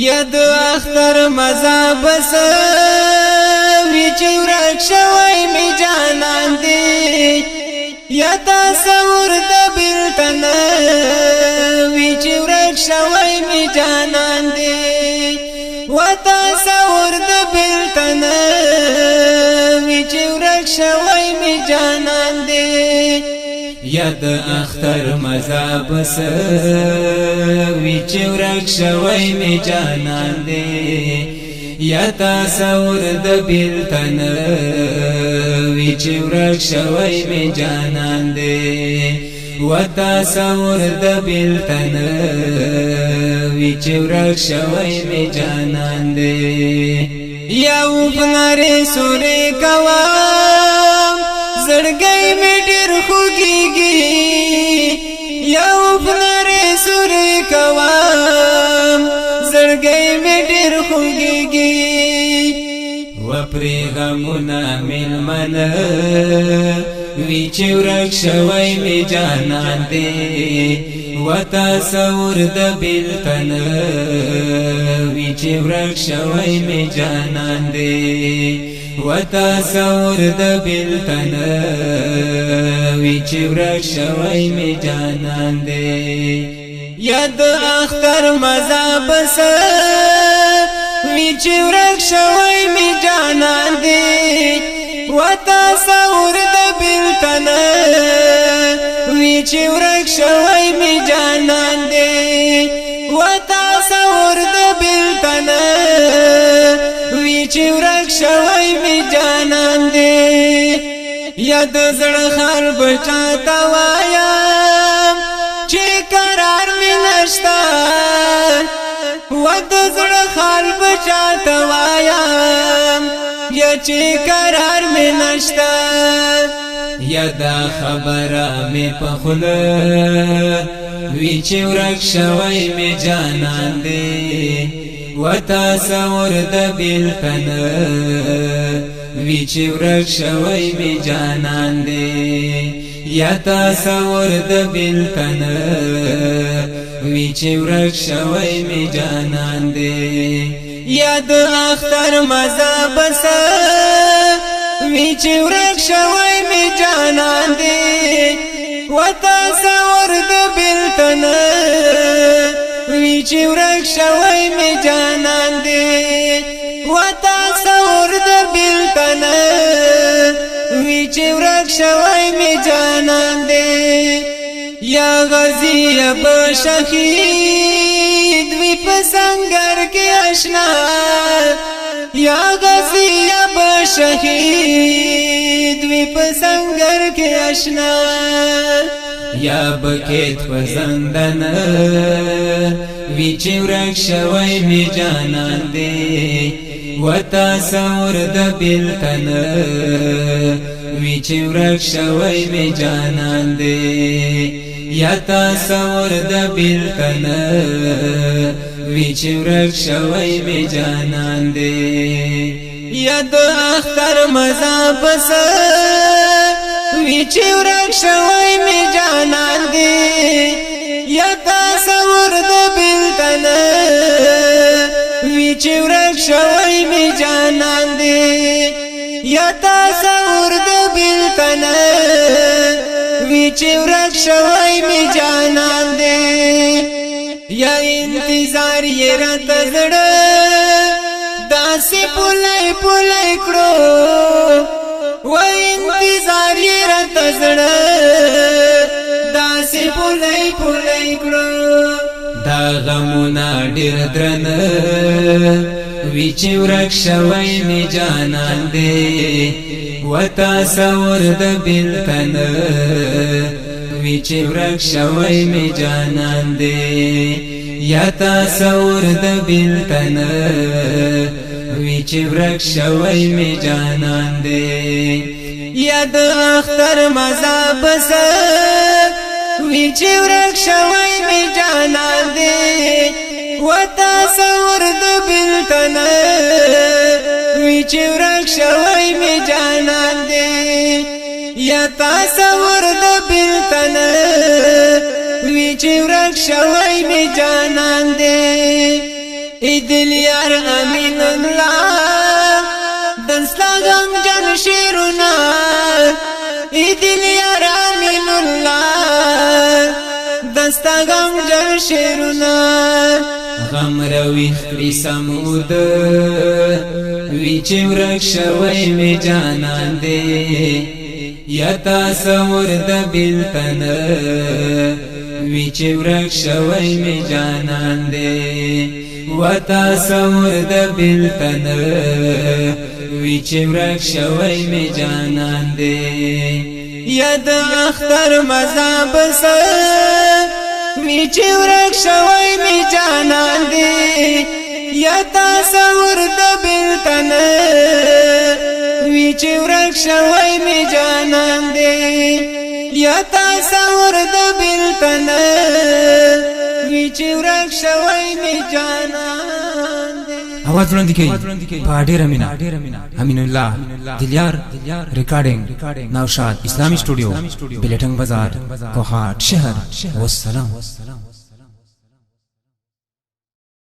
یا د اختر مزه بس وی چې ورک شوی می جانان دی یا تصور د بیلتن وی چې ورک شوی می جانان دی و تصور د بیلتن وی چې ورک شوی می جانان دی یا د اختر مزه بس وی چې ورک شوی می جانان دی یا تصور د بیلتن وی چې ورک شوی می جانان دی و تصور د بیلتن وی چې ورک شوی می جانان دی یا وفناره سورې کوام زړګی می ډېر خوږیږي یا وفناره سورې کوام زړګی می ډېر خوږیږي و پرې غمونه مېلمن وی چې ورک شوی می جانان دی و تصور د بیلتن وی چې ورک شوی می جانان دی و تصور د بیلتن وی چې ورک شوی می جانان دی یا د اختر مزه بس وی چې ورک شوی می جانان دی و تصور د بیلتن وی چې ورک شوی می جانان دی و تصور د بیلتن وی چې ورک شوی می جانان دی یا د زړه خال بچاته وایم چې قرار می نشتا و د زړه خال بچاته وایم یا چې قرار می نشتا یا دا خبره می په خوله وی چې ورک شوی می جانان دی و تصور د بیلتن وی چې ورک شوی می جانان دی یا تصور د بیلتن وی چې ورک شوی می جانان دی یا د اختر مزه بس وی چې ورک شوی می جانان دی و تصور د بیلتن وی چې ورک شوی می جانان دی و تصور د بیلتن وی چې ورک شوی می جانان دی یا غزی اب شهید وی په سنگر کې آشنا یا غزی اب شهید وی په سنگر کې آشنا یا بکیت په زندان وی چې ورک شوی می جانان دی و تصور د بیلتن وی چې ورک شوی می جانان دی یا تصور د بیلتن وی چې ورک شوی می جانان دی یا د اختر مزه بس وی چې ورک شوی می جانان دی یا تصور د بیلتن وی چې ورک شوی می جانان دی یا تصور د بیلتن وی چې ورک شوی می جانان دی یا انتظار یې راته زړه داسې پولای پولای کړو و انتظار یې راته زړه داسې پولای پولای کړو دا غمونه ډېر درنه وی چې ورک شوی می جانان دی و تصور د بیلتن وی چې ورک شوی می جانان دی یا تصور د بیلتن وی چې ورک شوی می جانان دی یا د اختر مزه بس وی چې ورک شوی می جانان دی و تصور د بیلتن وی چې ورک شوی می جانان دی یا تصور د بیلتن وی چې ورک شوی می جانان دی ایدل یار امین الله دستا غم جن شیرنا ایدل یار امین الله دستا غم جن شیرنا غم روی خری سمود وی چې ورک شوی می جانان دی یا تصور د بلتن وی چې ورک شوی می جانان دی و تصور د بلتن وی چې ورک شوی می جانان دی یا د اختر مذهب سره وی چې ورک شوی می جانان دی یا تصور د بلتن وی چې ورک شوی می جانان دی یا تصور د بلتن وی چې ورک شوی می جانان دی आवाज बुलंद की पाडेर अमीना अमीनुल्लाह दिलयार रिकॉर्डिंग नौशाद इस्लामी स्टूडियो बिलेटंग बाजार कोहाट शहर वस्सलाम।